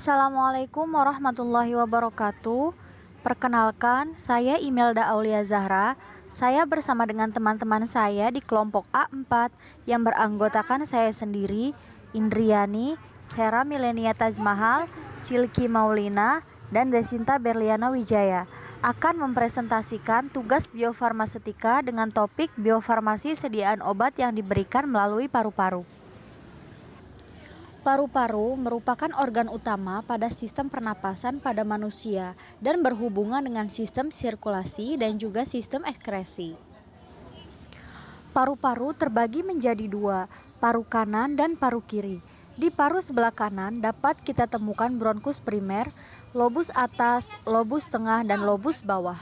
Assalamualaikum warahmatullahi wabarakatuh. Perkenalkan, saya Imelda Aulia Zahra. Saya bersama dengan teman-teman saya di kelompok A4 yang beranggotakan saya sendiri, Indriani, Sera Milenia Tazmahal, Silky Maulina, dan Desinta Berliana Wijaya akan mempresentasikan tugas biofarmasetika dengan topik biofarmasi sediaan obat yang diberikan melalui paru-paru. Paru-paru merupakan organ utama pada sistem pernapasan pada manusia dan berhubungan dengan sistem sirkulasi dan juga sistem ekskresi. Paru-paru terbagi menjadi dua, paru kanan dan paru kiri. Di paru sebelah kanan dapat kita temukan bronkus primer, lobus atas, lobus tengah, dan lobus bawah.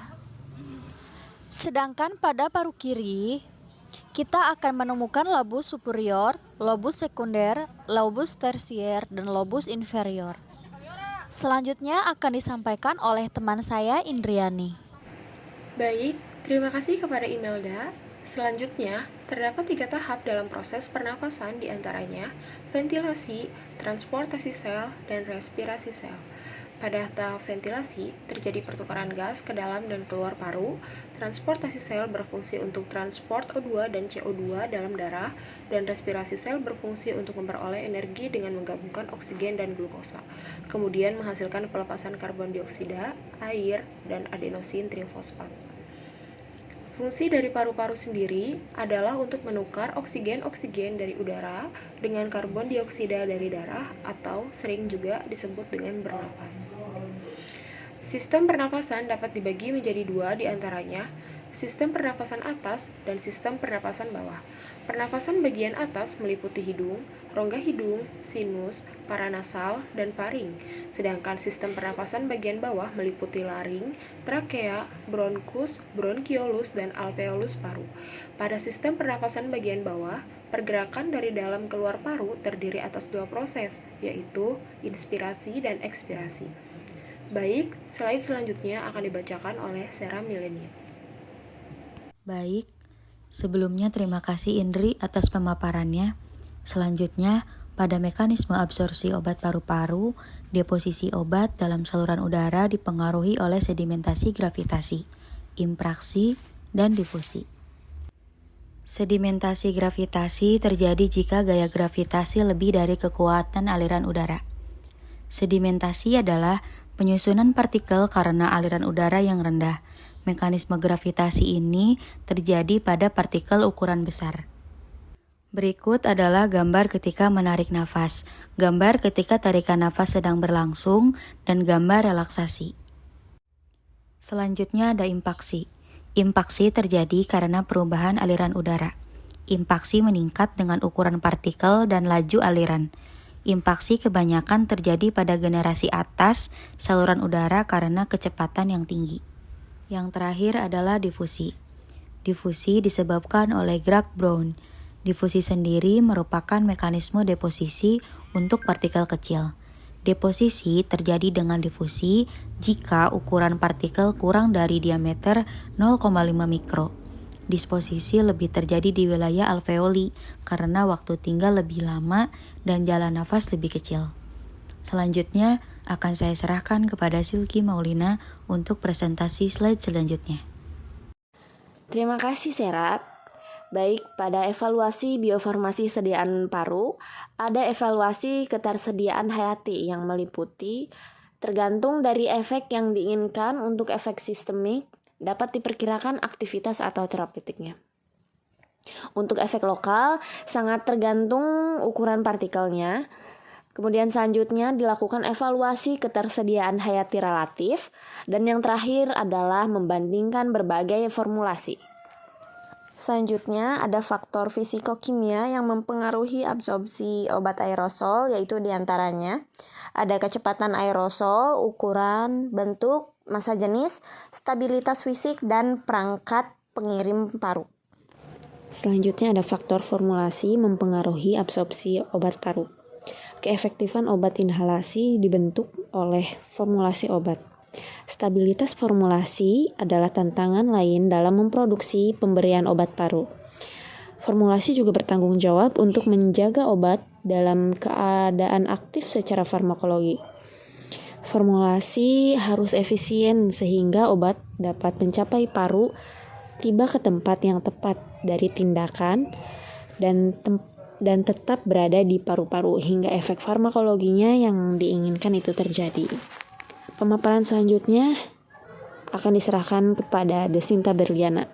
Sedangkan pada paru kiri, kita akan menemukan lobus superior, lobus sekunder, lobus tersier, dan lobus inferior. Selanjutnya akan disampaikan oleh teman saya, Indriani. Baik, terima kasih kepada Imelda. Selanjutnya, terdapat 3 tahap dalam proses pernapasan, diantaranya ventilasi, transportasi sel, dan respirasi sel. Pada tahap ventilasi, terjadi pertukaran gas ke dalam dan keluar paru. Transportasi sel berfungsi untuk transport O2 dan CO2 dalam darah, dan respirasi sel berfungsi untuk memperoleh energi dengan menggabungkan oksigen dan glukosa, kemudian menghasilkan pelepasan karbon dioksida, air, dan adenosin trifosfat. Fungsi dari paru-paru sendiri adalah untuk menukar oksigen dari udara dengan karbon dioksida dari darah, atau sering juga disebut dengan bernapas. Sistem pernapasan dapat dibagi menjadi dua, diantaranya sistem pernapasan atas dan sistem pernapasan bawah. Pernapasan bagian atas meliputi hidung, rongga hidung, sinus, paranasal, dan faring. Sedangkan sistem pernapasan bagian bawah meliputi laring, trakea, bronkus, bronkiolus, dan alveolus paru. Pada sistem pernapasan bagian bawah, pergerakan dari dalam keluar paru terdiri atas dua proses, yaitu inspirasi dan ekspirasi. Baik, slide selanjutnya akan dibacakan oleh Sera Milenia. Baik, sebelumnya terima kasih Indri atas pemaparannya. Selanjutnya, pada mekanisme absorpsi obat paru-paru, deposisi obat dalam saluran udara dipengaruhi oleh sedimentasi gravitasi, impraksi, dan difusi. Sedimentasi gravitasi terjadi jika gaya gravitasi lebih dari kekuatan aliran udara. Sedimentasi adalah penyusunan partikel karena aliran udara yang rendah. Mekanisme gravitasi ini terjadi pada partikel ukuran besar. Berikut adalah gambar ketika menarik nafas, gambar ketika tarikan nafas sedang berlangsung, dan gambar relaksasi. Selanjutnya ada impaksi. Impaksi terjadi karena perubahan aliran udara. Impaksi meningkat dengan ukuran partikel dan laju aliran. Impaksi kebanyakan terjadi pada generasi atas saluran udara karena kecepatan yang tinggi. Yang terakhir adalah difusi. Difusi disebabkan oleh gerak Brown. Difusi sendiri merupakan mekanisme deposisi untuk partikel kecil. Deposisi terjadi dengan difusi jika ukuran partikel kurang dari diameter 0,5 mikro. Disposisi lebih terjadi di wilayah alveoli karena waktu tinggal lebih lama dan jalan nafas lebih kecil. Selanjutnya akan saya serahkan kepada Silky Maulina untuk presentasi slide selanjutnya. Terima kasih Sera. Baik, pada evaluasi biofarmasi sediaan paru, ada evaluasi ketersediaan hayati yang meliputi tergantung dari efek yang diinginkan. Untuk efek sistemik, dapat diperkirakan aktivitas atau terapeutiknya. Untuk efek lokal, sangat tergantung ukuran partikelnya. Kemudian selanjutnya dilakukan evaluasi ketersediaan hayati relatif. Dan yang terakhir adalah membandingkan berbagai formulasi. Selanjutnya ada faktor fisikokimia yang mempengaruhi absorpsi obat aerosol, yaitu diantaranya ada kecepatan aerosol, ukuran, bentuk, massa jenis, stabilitas fisik, dan perangkat pengirim paru. Selanjutnya ada faktor formulasi mempengaruhi absorpsi obat paru. Keefektifan obat inhalasi dibentuk oleh formulasi obat. Stabilitas formulasi adalah tantangan lain dalam memproduksi pemberian obat paru. Formulasi juga bertanggung jawab untuk menjaga obat dalam keadaan aktif secara farmakologi. Formulasi harus efisien sehingga obat dapat mencapai paru, tiba ke tempat yang tepat dari tindakan, dan tetap berada di paru-paru hingga efek farmakologinya yang diinginkan itu terjadi. Pemaparan selanjutnya akan diserahkan kepada Desinta Berliana.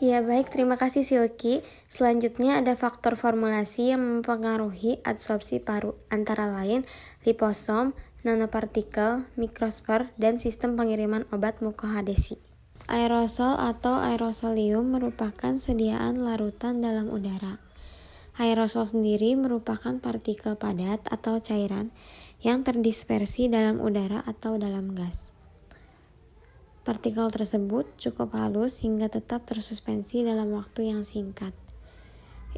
Ya baik, terima kasih Silky. Selanjutnya ada faktor formulasi yang mempengaruhi absorpsi paru, antara lain liposom, nanopartikel, mikrospor, dan sistem pengiriman obat mukoadhesi. Aerosol atau aerosolium merupakan sediaan larutan dalam udara. Aerosol sendiri merupakan partikel padat atau cairan yang terdispersi dalam udara atau dalam gas. Partikel tersebut cukup halus hingga tetap tersuspensi dalam waktu yang singkat.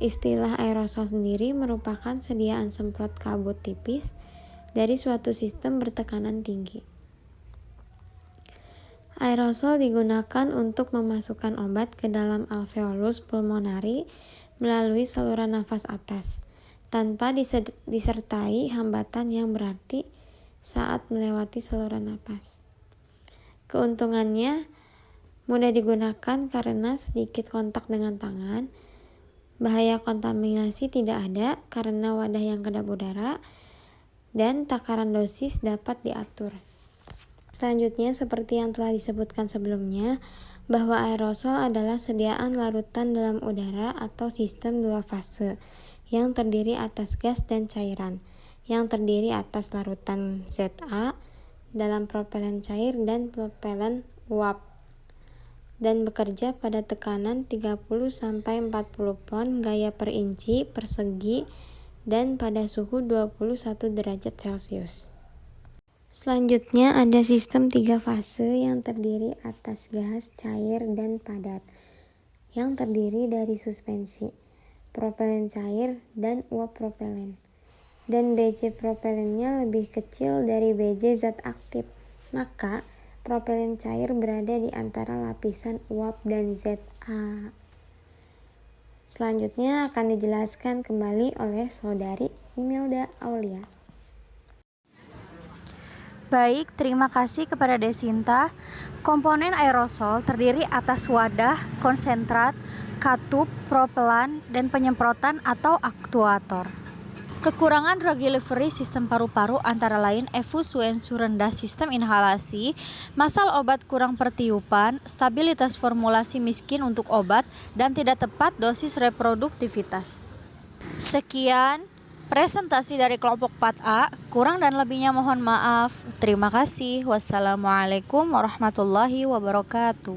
Istilah aerosol sendiri merupakan sediaan semprot kabut tipis dari suatu sistem bertekanan tinggi. Aerosol digunakan untuk memasukkan obat ke dalam alveolus pulmonari melalui saluran nafas atas, tanpa disertai hambatan yang berarti saat melewati saluran napas. Keuntungannya, mudah digunakan karena sedikit kontak dengan tangan. Bahaya kontaminasi tidak ada karena wadah yang kedap udara, dan takaran dosis dapat diatur. Selanjutnya, seperti yang telah disebutkan sebelumnya, bahwa aerosol adalah sediaan larutan dalam udara atau sistem dua fase yang terdiri atas gas dan cairan, yang terdiri atas larutan ZA dalam propelen cair dan propelen uap, dan bekerja pada tekanan 30-40 pon gaya per inci persegi dan pada suhu 21 derajat Celcius. Selanjutnya ada sistem 3 fase yang terdiri atas gas, cair, dan padat, yang terdiri dari suspensi, propelen cair, dan uap propelen. Dan BJ propelennya lebih kecil dari BJ zat aktif, maka propelen cair berada di antara lapisan uap dan ZA. Selanjutnya akan dijelaskan kembali oleh saudari Imelda Aulia. Baik, terima kasih kepada Desinta. Komponen aerosol terdiri atas wadah, konsentrat, katup, propelan, dan penyemprotan atau aktuator. Kekurangan drug delivery sistem paru-paru antara lain effusuensi rendah sistem inhalasi, masal obat kurang pertiupan, stabilitas formulasi miskin untuk obat, dan tidak tepat dosis reproduktivitas. Sekian presentasi dari kelompok 4A, kurang dan lebihnya mohon maaf. Terima kasih. Wassalamualaikum warahmatullahi wabarakatuh.